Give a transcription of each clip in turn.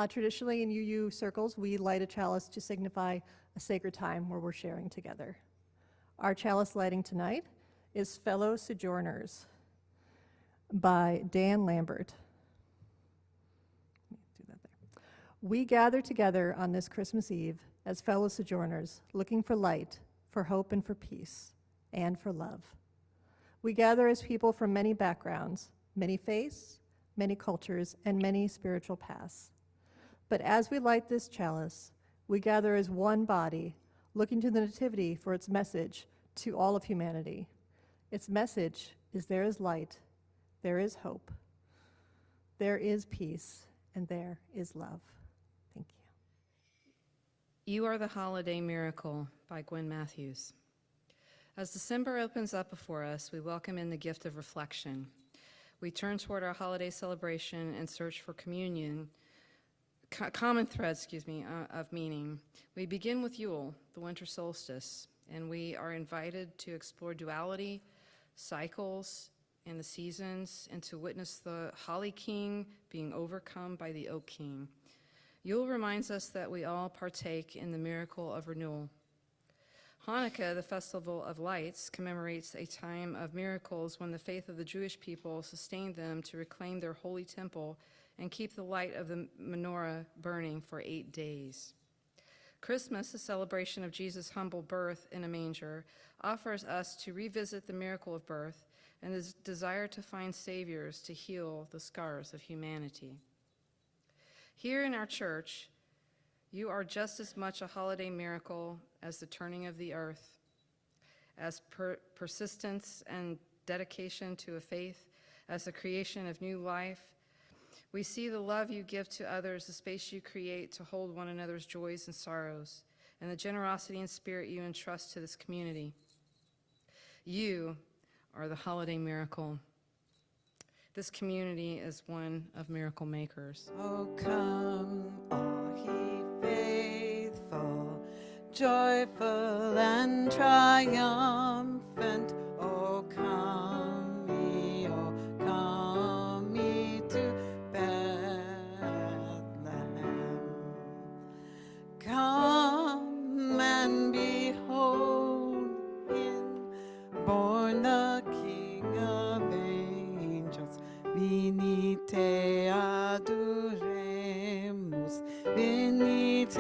Traditionally, in UU circles, we light a chalice to signify a sacred time where we're sharing together. Our chalice lighting tonight is Fellow Sojourners by Dan Lambert. Do that there. We gather together on this Christmas Eve as fellow sojourners, looking for light, for hope, and for peace, and for love. We gather as people from many backgrounds, many faiths, many cultures, and many spiritual paths. But as we light this chalice, we gather as one body, looking to the Nativity for its message to all of humanity. Its message is there is light, there is hope, there is peace, and there is love. Thank you. You Are the Holiday Miracle by Gwen Matthews. As December opens up before us, we welcome in the gift of reflection. We turn toward our holiday celebration and search for common threads, of meaning. We begin with Yule, the winter solstice, and we are invited to explore duality, cycles, and the seasons, and to witness the Holly King being overcome by the Oak King. Yule reminds us that we all partake in the miracle of renewal. Hanukkah, the Festival of Lights, commemorates a time of miracles when the faith of the Jewish people sustained them to reclaim their holy temple and keep the light of the menorah burning for 8 days. Christmas, the celebration of Jesus' humble birth in a manger, offers us to revisit the miracle of birth and the desire to find saviors to heal the scars of humanity. Here in our church, you are just as much a holiday miracle as the turning of the earth, as persistence and dedication to a faith, as the creation of new life. We see the love you give to others, the space you create to hold one another's joys and sorrows, and the generosity and spirit you entrust to this community. You are the holiday miracle. This community is one of miracle makers. Oh, come, all ye faithful, joyful and triumphant. Oh, come ye to Bethlehem. Come and behold him, born the King of angels. Venite adoremus, venite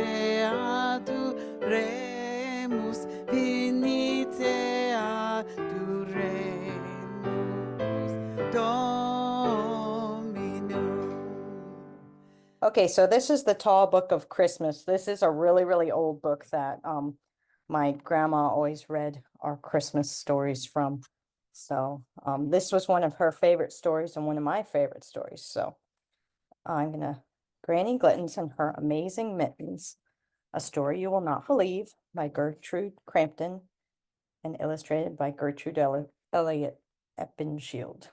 adoremus, venite adoremus, Dominum. Okay, so this is the Tall Book of Christmas. This is a really, really old book that my grandma always read our Christmas stories from. So this was one of her favorite stories and one of my favorite stories. So I'm gonna Granny Glittens and Her Amazing Mittens, a story you will not believe, by Gertrude Crampton and illustrated by Gertrude Elliott Eppenshield.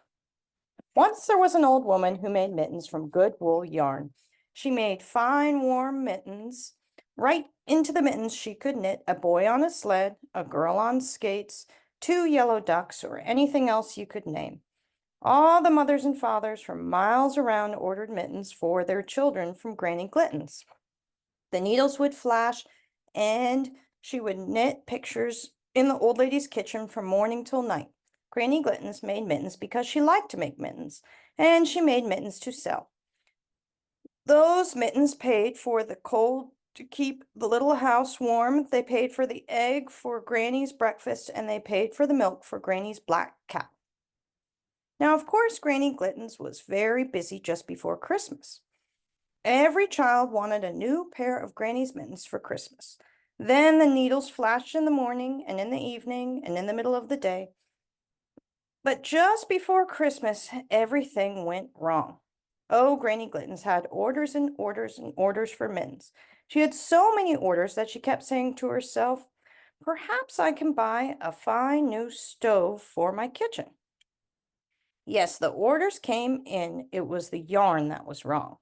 Once there was an old woman who made mittens from good wool yarn. She made fine, warm mittens. Right into the mittens she could knit a boy on a sled, a girl on skates, 2 yellow ducks, or anything else you could name. All the mothers and fathers from miles around ordered mittens for their children from Granny Glittens. The needles would flash, and she would knit pictures in the old lady's kitchen from morning till night. Granny Glittens made mittens because she liked to make mittens, and she made mittens to sell. Those mittens paid for the coal to keep the little house warm. They paid for the egg for Granny's breakfast, and they paid for the milk for Granny's black cat. Now, of course, Granny Glittens was very busy just before Christmas. Every child wanted a new pair of Granny's mittens for Christmas. Then the needles flashed in the morning and in the evening and in the middle of the day. But just before Christmas, everything went wrong. Oh, Granny Glittens had orders and orders and orders for mittens. She had so many orders that she kept saying to herself, "Perhaps I can buy a fine new stove for my kitchen." Yes, the orders came in. It was the yarn that was wrong.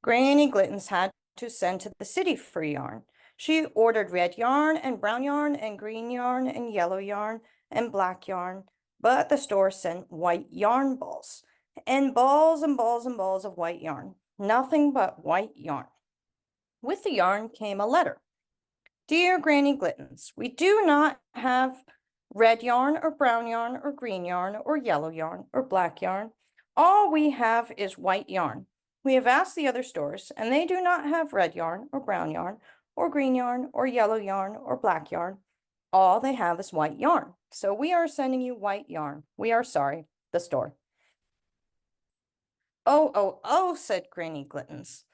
Granny Glittens had to send to the city for yarn. She ordered red yarn and brown yarn and green yarn and yellow yarn and black yarn, but the store sent white yarn balls and balls and balls and balls of white yarn. nothing but white yarn. With the yarn came a letter. Dear Granny Glittens, we do not have red yarn or brown yarn or green yarn or yellow yarn or black yarn. All we have is white yarn. We have asked the other stores, and they do not have red yarn or brown yarn or green yarn or yellow yarn or black yarn. All they have is white yarn. So we are sending you white yarn. We are sorry, the store. Oh, said Granny Glittens.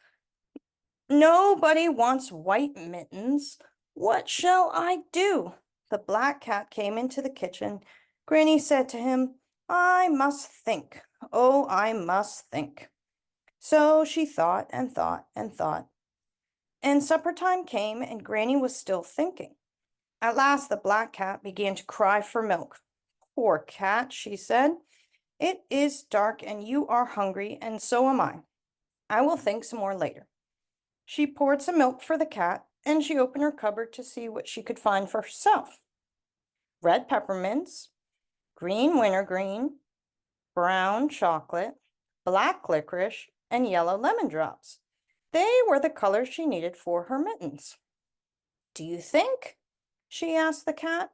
Nobody wants white mittens. What shall I do? The black cat came into the kitchen. Granny said to him, I must think. Oh, I must think. So she thought and thought and thought. And supper time came, and Granny was still thinking. At last the black cat began to cry for milk. Poor cat, she said. It is dark, and you are hungry, and so am I. I will think some more later. She poured some milk for the cat, and she opened her cupboard to see what she could find for herself. Red peppermints, green wintergreen, brown chocolate, black licorice, and yellow lemon drops. They were the colors she needed for her mittens. Do you think? She asked the cat.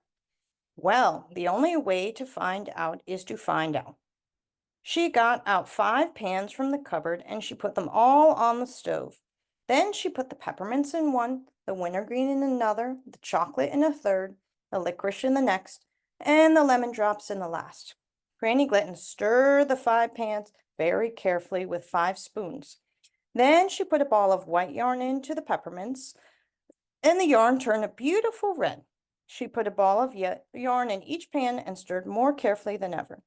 Well, the only way to find out is to find out. She got out 5 pans from the cupboard and she put them all on the stove. Then she put the peppermints in one, the wintergreen in another, the chocolate in a third, the licorice in the next, and the lemon drops in the last. Granny Glitten stirred the 5 pans very carefully with 5 spoons. Then she put a ball of white yarn into the peppermints, and the yarn turned a beautiful red. She put a ball of yarn in each pan and stirred more carefully than ever.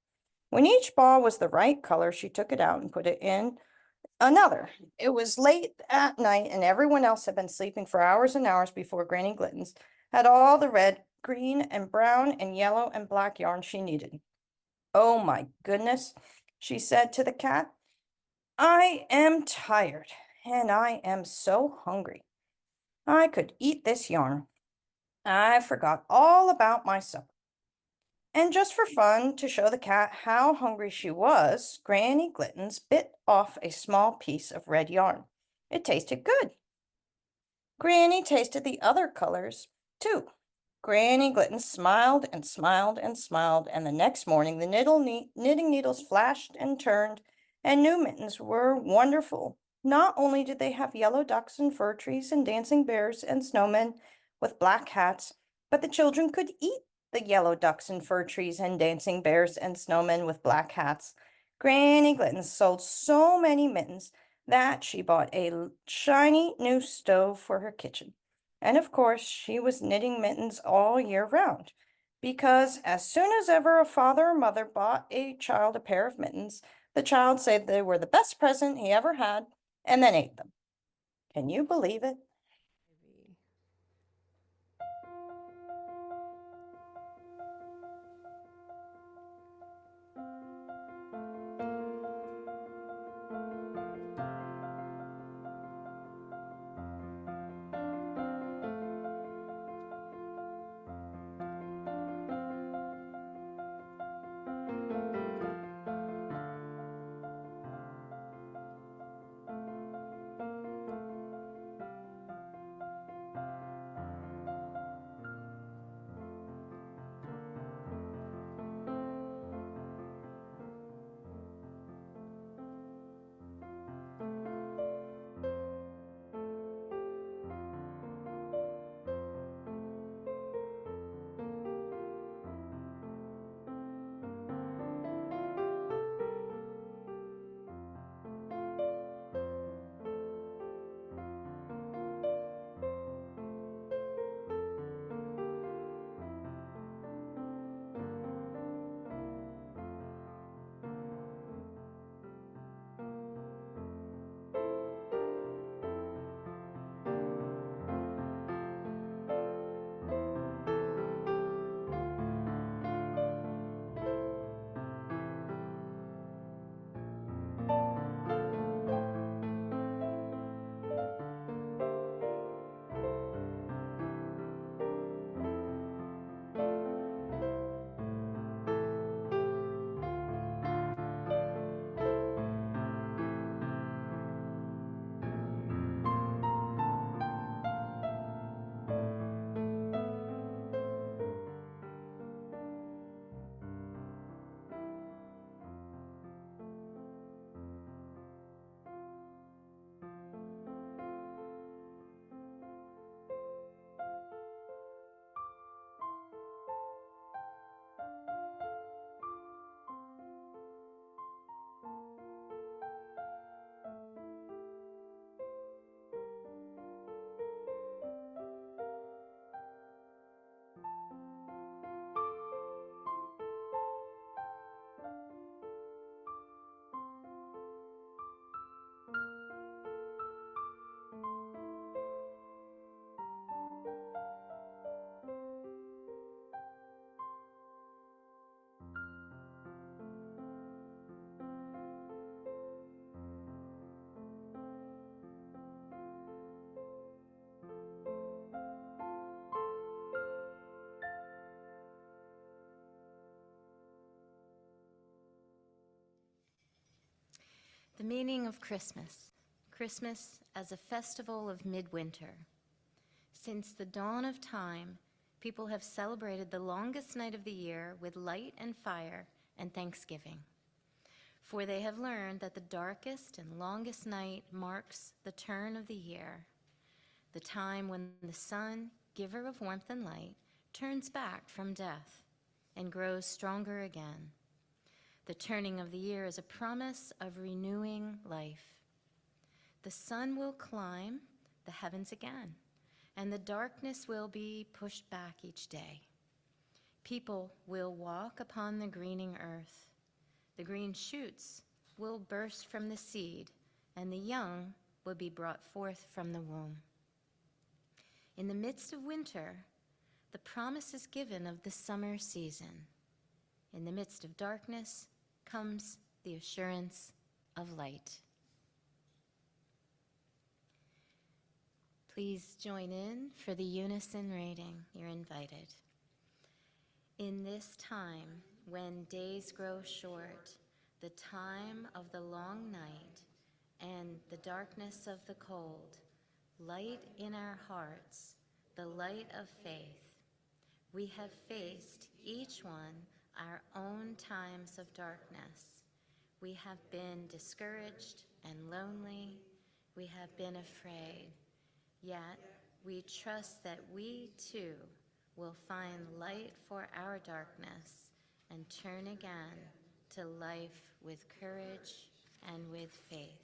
When each ball was the right color, she took it out and put it in another. It was late at night, and everyone else had been sleeping for hours and hours before Granny Glittens had all the red, green, and brown, and yellow, and black yarn she needed. Oh my goodness, she said to the cat. I am tired, and I am so hungry. I could eat this yarn. I forgot all about my supper. And just for fun, to show the cat how hungry she was, Granny Glittens bit off a small piece of red yarn. It tasted good. Granny tasted the other colors, too. Granny Glittens smiled and smiled and smiled, and the next morning the knitting needles flashed and turned, and new mittens were wonderful. Not only did they have yellow ducks and fir trees and dancing bears and snowmen with black hats, but the children could eat the yellow ducks and fir trees and dancing bears and snowmen with black hats. Granny Glitten sold so many mittens that she bought a shiny new stove for her kitchen. And of course, she was knitting mittens all year round, because as soon as ever a father or mother bought a child a pair of mittens, the child said they were the best present he ever had and then ate them. Can you believe it? The meaning of Christmas. Christmas as a festival of midwinter. Since the dawn of time, people have celebrated the longest night of the year with light and fire and thanksgiving. For they have learned that the darkest and longest night marks the turn of the year, the time when the sun, giver of warmth and light, turns back from death and grows stronger again. The turning of the year is a promise of renewing life. The sun will climb the heavens again, and the darkness will be pushed back each day. People will walk upon the greening earth. The green shoots will burst from the seed, and the young will be brought forth from the womb. In the midst of winter, the promise is given of the summer season. In the midst of darkness comes the assurance of light. Please join in for the unison reading. You're invited. In this time, when days grow short, the time of the long night and the darkness of the cold, light in our hearts, the light of faith, we have faced each one our own times of darkness. We have been discouraged and lonely. We have been afraid. Yet we trust that we too will find light for our darkness and turn again to life with courage and with faith.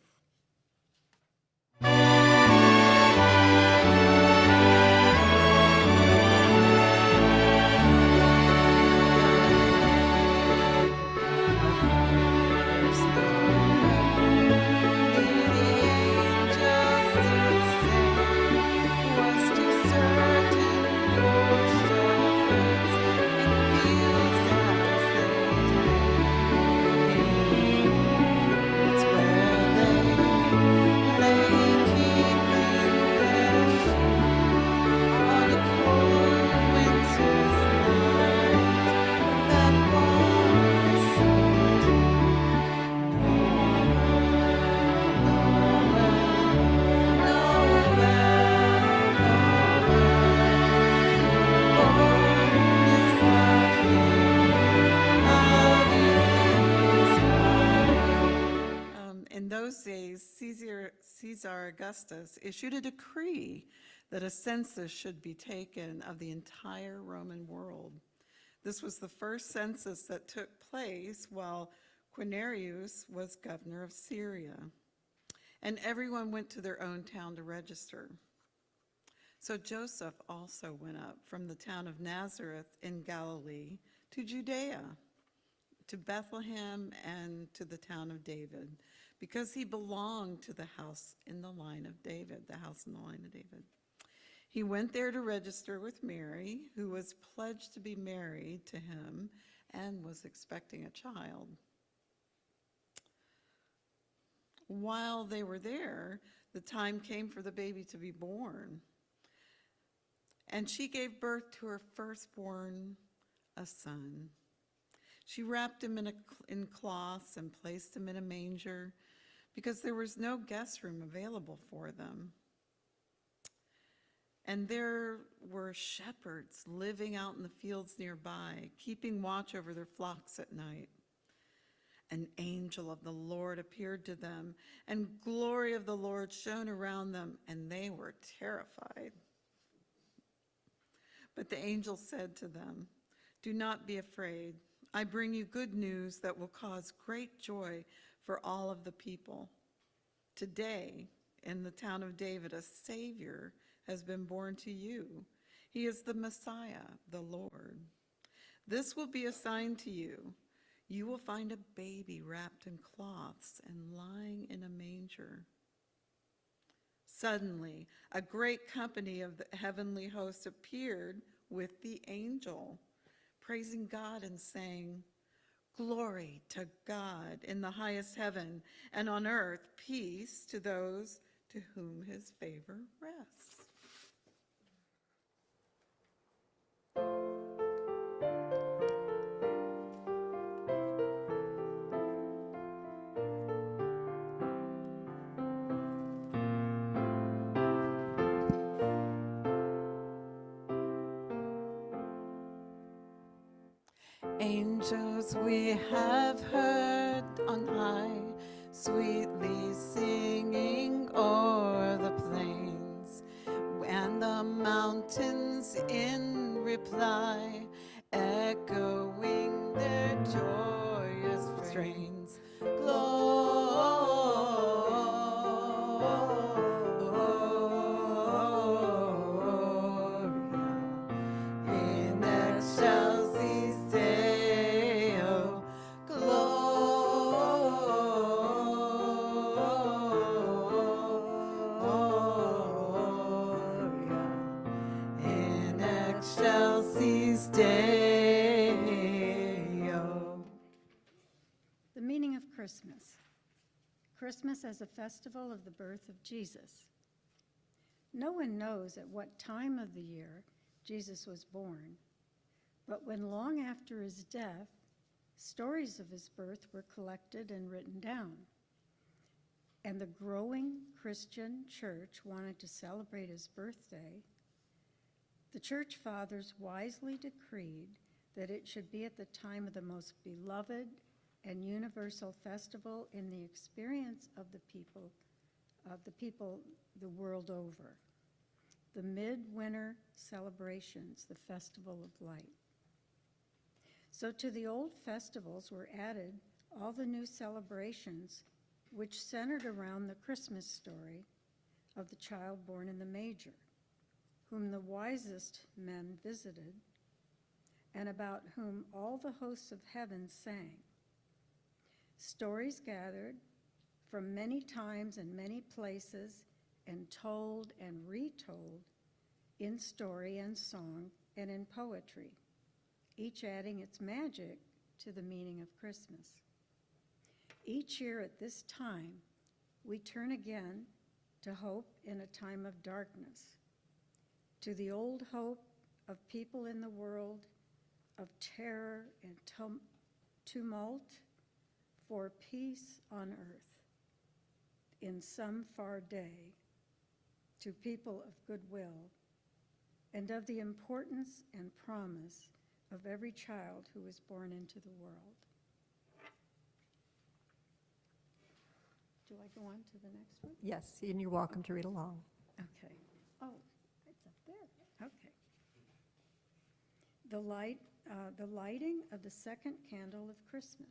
In those days, Caesar Augustus issued a decree that a census should be taken of the entire Roman world. This was the first census that took place while Quirinius was governor of Syria, and everyone went to their own town to register. So Joseph also went up from the town of Nazareth in Galilee to Judea, to Bethlehem, and to the town of David, because he belonged to the house in the line of David, the house in the line of David. He went there to register with Mary, who was pledged to be married to him and was expecting a child. While they were there, the time came for the baby to be born. And she gave birth to her firstborn, a son. She wrapped him in cloths and placed him in a manger because there was no guest room available for them. And there were shepherds living out in the fields nearby, keeping watch over their flocks at night. An angel of the Lord appeared to them, and glory of the Lord shone around them, and they were terrified. But the angel said to them, "Do not be afraid. I bring you good news that will cause great joy for all of the people. Today, in the town of David, a Savior has been born to you. He is the Messiah, the Lord. This will be a sign to you. You will find a baby wrapped in cloths and lying in a manger." Suddenly, a great company of the heavenly hosts appeared with the angel, praising God and saying, "Glory to God in the highest heaven, and on earth peace to those to whom his favor rests." Angels we have heard on high, sweetly singing o'er the plains, and the mountains in reply, echoing their joyous strains. Gloria in excelsis Deo, Gloria in excelsis Deo. The meaning of Christmas. Christmas as a festival of the birth of Jesus. No one knows at what time of the year Jesus was born, but when long after his death, stories of his birth were collected and written down, and the growing Christian church wanted to celebrate his birthday, the church fathers wisely decreed that it should be at the time of the most beloved and universal festival in the experience of the people the world over. The midwinter celebrations, the Festival of Light. So to the old festivals were added all the new celebrations which centered around the Christmas story of the child born in the manger, whom the wisest men visited, and about whom all the hosts of heaven sang. Stories gathered from many times and many places and told and retold in story and song and in poetry, each adding its magic to the meaning of Christmas. Each year at this time, we turn again to hope in a time of darkness, to the old hope of people in the world of terror and tumult for peace on earth in some far day, to people of goodwill, and of the importance and promise of every child who is born into the world. Do I go on to the next one? Yes, and you're welcome to read along. Okay. Oh, it's up there. Okay. The lighting of the second candle of Christmas.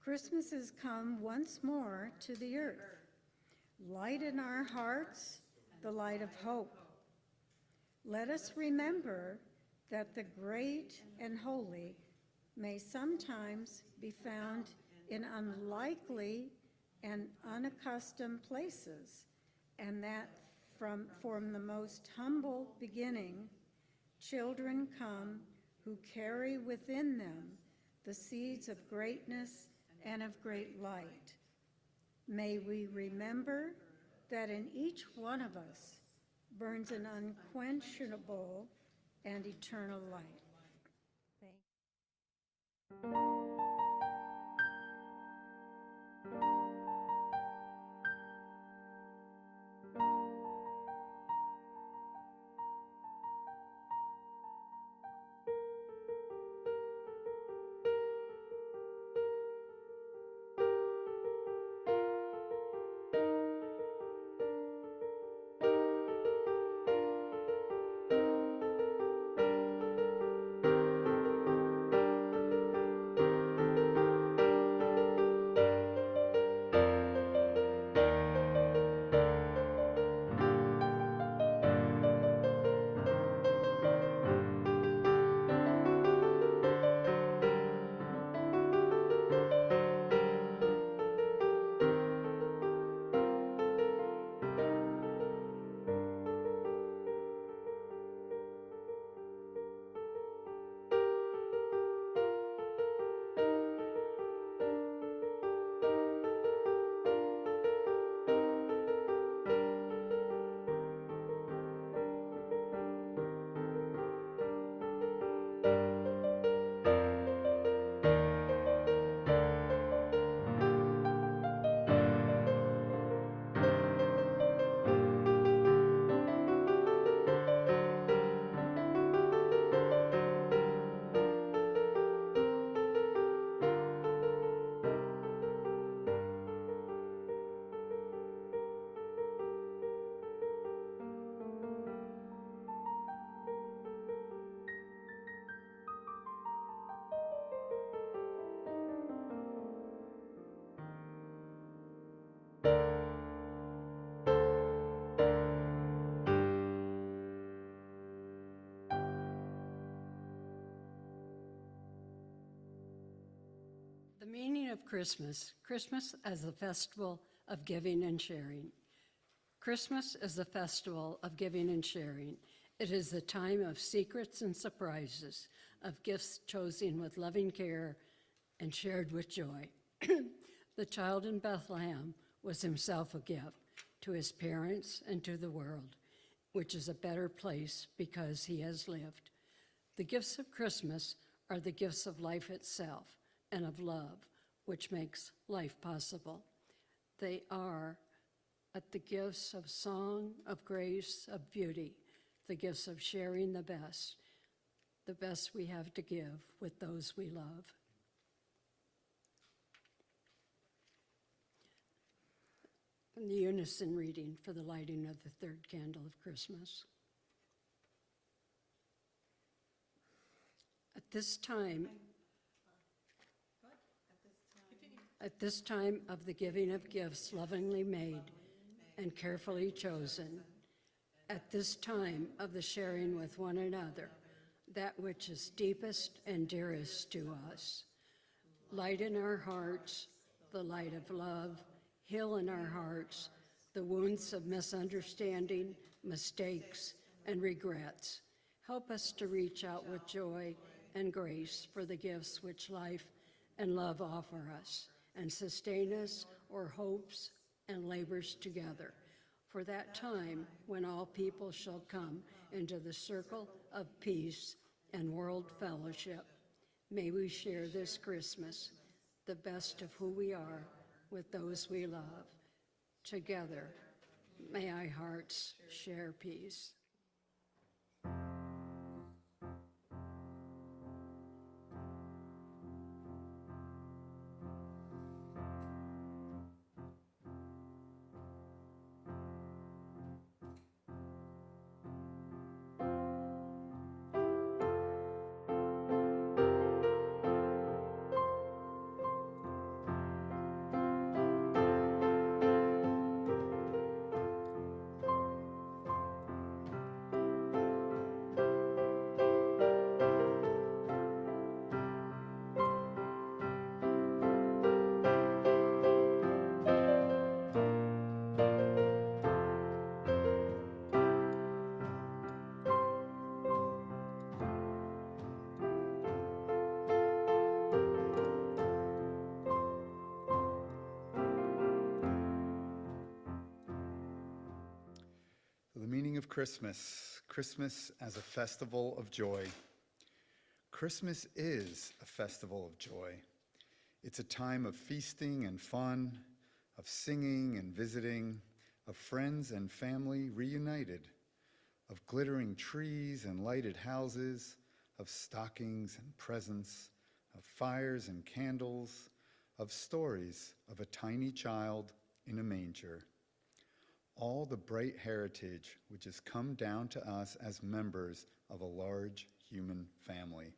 Christmas has come once more to the earth. Light in our hearts, the light of hope. Let us remember that the great and holy may sometimes be found in unlikely and unaccustomed places, and that from the most humble beginning, children come who carry within them the seeds of greatness and of great light. May we remember that in each one of us burns an unquenchable and eternal light. meaning of Christmas, Christmas as a festival of giving and sharing. Christmas is a festival of giving and sharing. It is a time of secrets and surprises, of gifts chosen with loving care and shared with joy. The child in Bethlehem was himself a gift to his parents and to the world, which is a better place because he has lived. The gifts of Christmas are the gifts of life itself and of love, which makes life possible. They are at the gifts of song, of grace, of beauty, the gifts of sharing the best we have to give with those we love. And the unison reading for the lighting of the third candle of Christmas. At this time of the giving of gifts lovingly made and carefully chosen, at this time of the sharing with one another that which is deepest and dearest to us, light in our hearts the light of love, heal in our hearts the wounds of misunderstanding, mistakes, and regrets. Help us to reach out with joy and grace for the gifts which life and love offer us, and sustain us or hopes and labors together, for that time when all people shall come into the circle of peace and world fellowship. May we share this Christmas, the best of who we are, with those we love. Together, may our hearts share peace. The meaning of Christmas, Christmas as a festival of joy. Christmas is a festival of joy. It's a time of feasting and fun, of singing and visiting, of friends and family reunited, of glittering trees and lighted houses, of stockings and presents, of fires and candles, of stories of a tiny child in a manger. All the bright heritage which has come down to us as members of a large human family.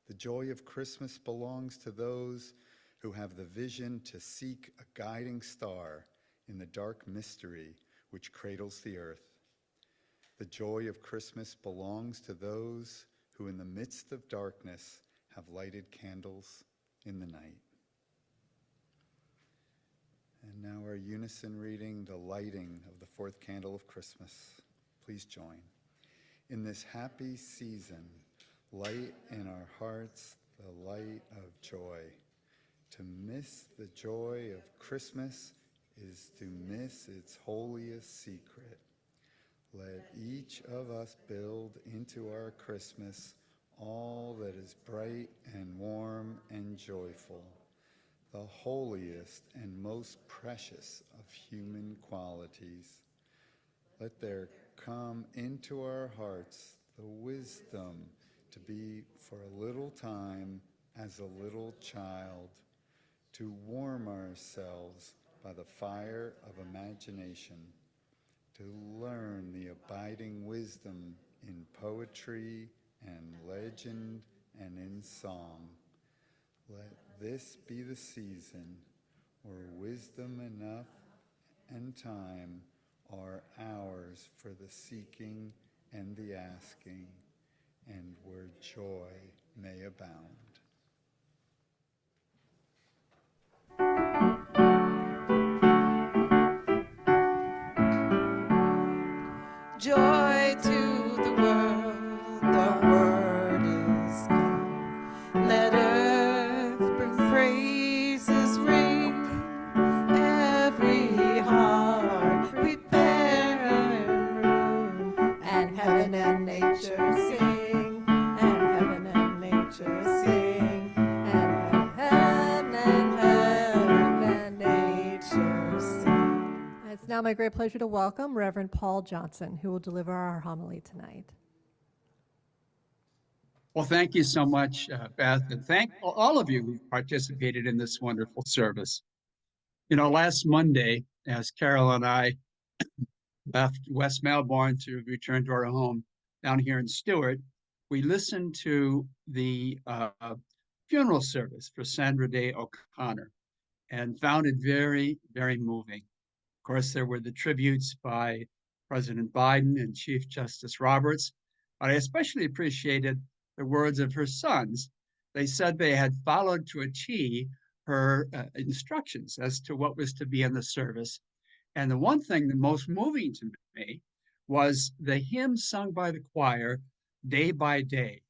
The joy of Christmas belongs to those who have the vision to seek a guiding star in the dark mystery which cradles the earth. The joy of Christmas belongs to those who in the midst of darkness have lighted candles in the night. And now our unison reading, the lighting of the fourth candle of Christmas. Please join. In this happy season, light in our hearts the light of joy. To miss the joy of Christmas is to miss its holiest secret. Let each of us build into our Christmas all that is bright and warm and joyful, the holiest and most precious of human qualities. Let there come into our hearts the wisdom to be for a little time as a little child, to warm ourselves by the fire of imagination, to learn the abiding wisdom in poetry and legend and in song. Let this be the season where wisdom enough and time are ours for the seeking and the asking, and where joy may abound. Joy to the word is come. Let earth bring praises ring, every heart prepare room, And heaven and nature sing, and heaven and nature sing, and heaven and nature sing. It's now my great pleasure to welcome Reverend Paul Johnson, who will deliver our homily tonight. Well, thank you so much, Beth, and thank all of you who participated in this wonderful service. You know, last Monday, as Carol and I left West Melbourne to return to our home down here in Stewart, we listened to the funeral service for Sandra Day O'Connor and found it very, very moving. Of course, there were the tributes by President Biden and Chief Justice Roberts, but I especially appreciated the words of her sons. They said they had followed to a T her instructions as to what was to be in the service. And the one thing the most moving to me was the hymn sung by the choir, Day by Day.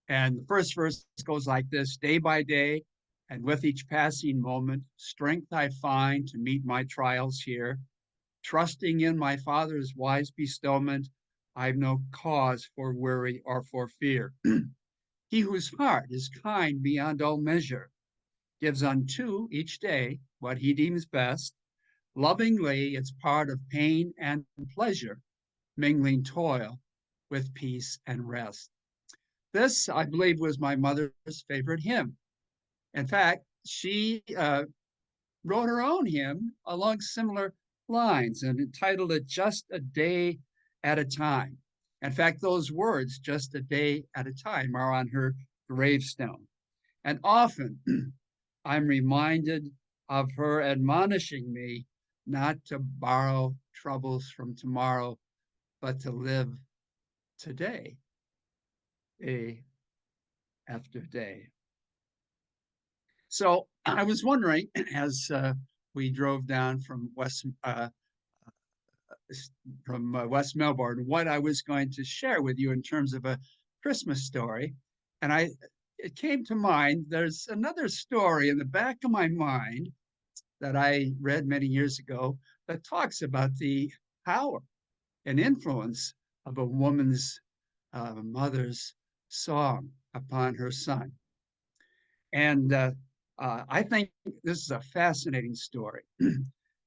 And the first verse goes like this: day by day, and with each passing moment, strength I find to meet my trials here. Trusting in my Father's wise bestowment, I've no cause for worry or for fear. He whose heart is kind beyond all measure gives unto each day what he deems best. Lovingly, it's part of pain and pleasure, mingling toil with peace and rest. This, I believe, was my mother's favorite hymn. In fact, she wrote her own hymn along similar lines and entitled it Just a Day at a Time. In fact, those words, just a day at a time, are on her gravestone. And often I'm reminded of her admonishing me not to borrow troubles from tomorrow, but to live today, day after day. So I was wondering, as we drove down from West Melbourne, what I was going to share with you in terms of a Christmas story, and it came to mind. There's another story in the back of my mind that I read many years ago that talks about the power and influence of a woman's mother's song upon her son. And I think this is a fascinating story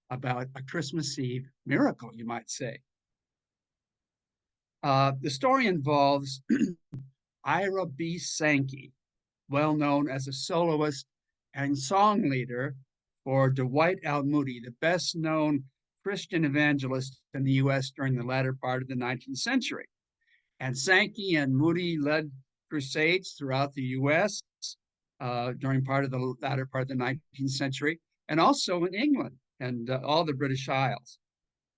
about a Christmas Eve miracle, you might say. The story involves Ira B. Sankey, well known as a soloist and song leader for Dwight L. Moody, the best known Christian evangelist in the US during the latter part of the 19th century. And Sankey and Moody led crusades throughout the US during part of the latter part of the 19th century, and also in England and all the British Isles.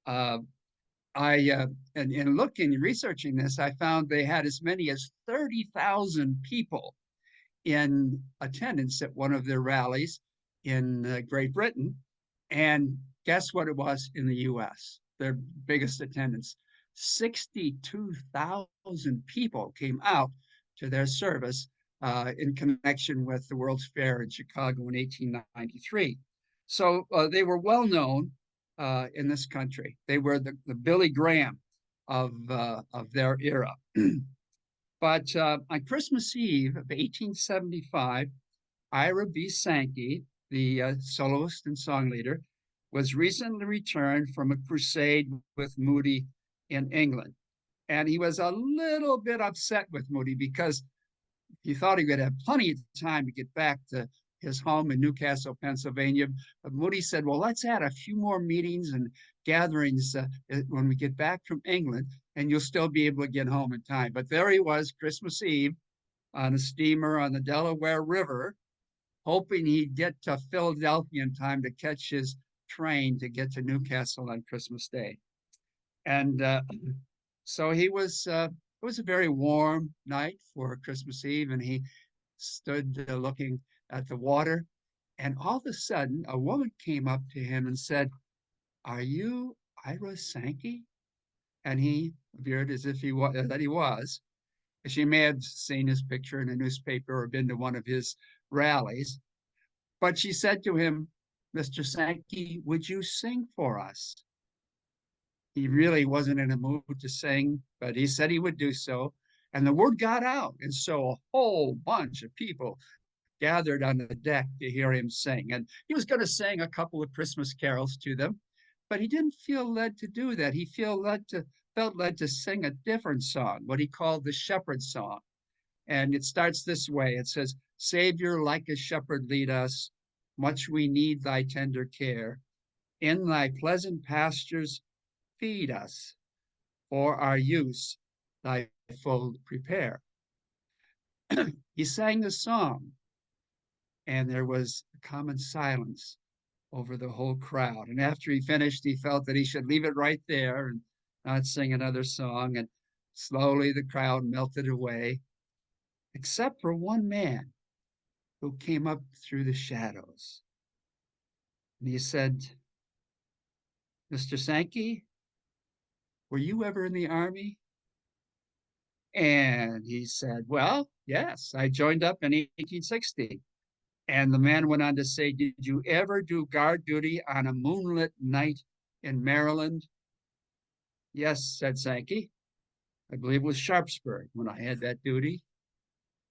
In looking, researching this, I found they had as many as 30,000 people in attendance at one of their rallies in Great Britain. And guess what it was in the US? Their biggest attendance. 62,000 people came out to their service in connection with the World's Fair in Chicago in 1893. So they were well known in this country. They were the Billy Graham of their era. But on Christmas Eve of 1875, Ira B. Sankey, the soloist and song leader, was recently returned from a crusade with Moody in England. And he was a little bit upset with Moody because he thought he would have plenty of time to get back to his home in Newcastle, Pennsylvania. But Moody said, well, let's add a few more meetings and gatherings when we get back from England, and you'll still be able to get home in time. But there he was, Christmas Eve, on a steamer on the Delaware River, hoping he'd get to Philadelphia in time to catch his train to get to Newcastle on Christmas Day. And so it was a very warm night for Christmas Eve, and he stood looking at the water, and all of a sudden a woman came up to him and said, "Are you Ira Sankey?" and he appeared as if he was, that he was. She may have seen his picture in a newspaper or been to one of his rallies. But she said to him, Mr. Sankey, would you sing for us? He really wasn't in a mood to sing, but he said he would do so. And the word got out. And so a whole bunch of people gathered on the deck to hear him sing. And he was going to sing a couple of Christmas carols to them, but he didn't feel led to do that. He felt led to sing a different song, what he called the shepherd song. And it starts this way. It says, Savior, like a shepherd, lead us. Much we need thy tender care. In thy pleasant pastures, feed us. For our use, thy fold prepare. He sang the song, and there was a common silence over the whole crowd. And after he finished, he felt that he should leave it right there and not sing another song. And slowly the crowd melted away, except for one man who came up through the shadows. And he said, Mr. Sankey, were you ever in the army? And he said, well, yes, I joined up in 1860. And the man went on to say, did you ever do guard duty on a moonlit night in Maryland? Yes, said Sankey. I believe it was Sharpsburg when I had that duty.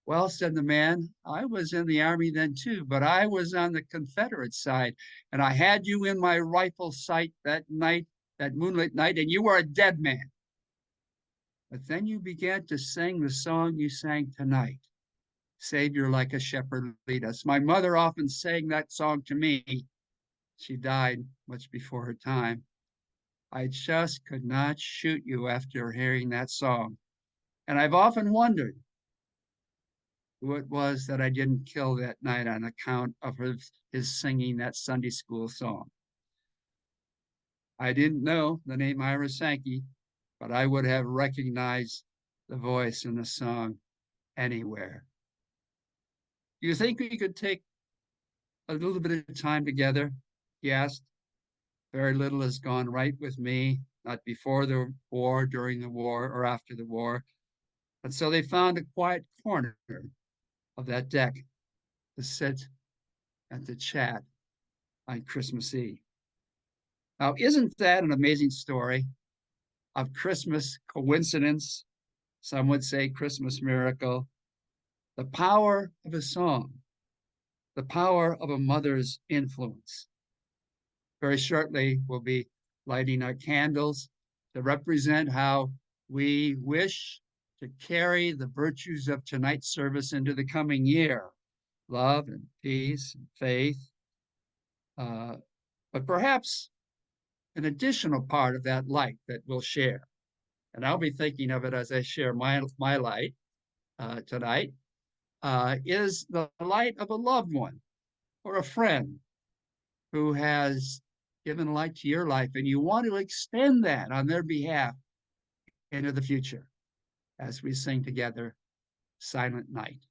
Well, said the man, I was in the army then too, but I was on the Confederate side, and I had you in my rifle sight that night, that moonlit night, and you were a dead man. But then you began to sing the song you sang tonight. Savior, like a shepherd, lead us. My mother often sang that song to me. She died much before her time. I just could not shoot you after hearing that song. And I've often wondered who it was that I didn't kill that night on account of his singing that Sunday school song. I didn't know the name Ira Sankey, but I would have recognized the voice in the song anywhere. Do you think we could take a little bit of time together? He asked. Very little has gone right with me, not before the war, during the war, or after the war. And so they found a quiet corner of that deck to sit and to chat on Christmas Eve. Now, isn't that an amazing story of Christmas coincidence? Some would say Christmas miracle. The power of a song, the power of a mother's influence. Very shortly, we'll be lighting our candles to represent how we wish to carry the virtues of tonight's service into the coming year. Love and peace and faith. But perhaps an additional part of that light that we'll share. And I'll be thinking of it as I share my light tonight, is the light of a loved one or a friend who has given light to your life, and you want to extend that on their behalf into the future as we sing together Silent Night.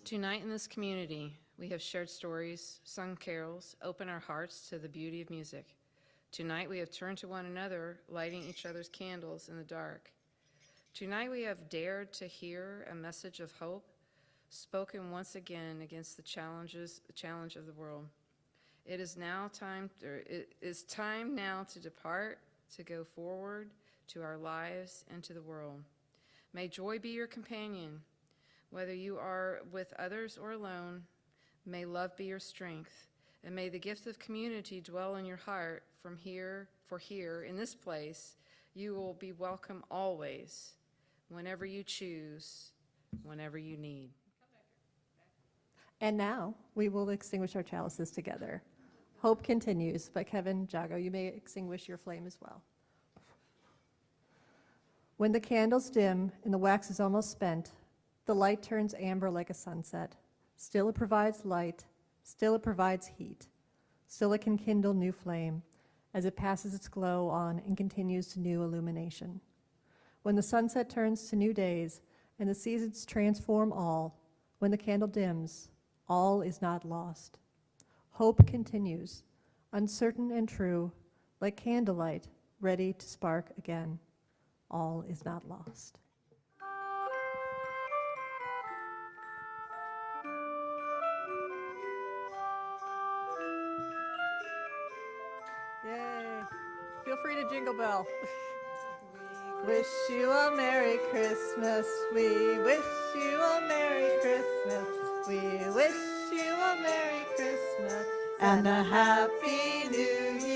Tonight in this community, we have shared stories, sung carols, opened our hearts to the beauty of music. Tonight we have turned to one another, lighting each other's candles in the dark. Tonight we have dared to hear a message of hope, spoken once again against the challenge of the world. It is time now to depart, to go forward to our lives and to the world. May joy be your companion, whether you are with others or alone. May love be your strength, and may the gift of community dwell in your heart for here, in this place, you will be welcome always, whenever you choose, whenever you need. And now we will extinguish our chalices together. Hope continues, but Kevin, Jago, you may extinguish your flame as well. When the candles dim and the wax is almost spent, the light turns amber like a sunset. Still it provides light, still it provides heat, still it can kindle new flame as it passes its glow on and continues to new illumination. When the sunset turns to new days and the seasons transform all, when the candle dims, all is not lost. Hope continues, uncertain and true, like candlelight, ready to spark again. All is not lost. Yay! Feel free to jingle bell. We wish you a Merry Christmas. We wish you a Merry Christmas. We wish you a Merry Christmas and a Happy New Year.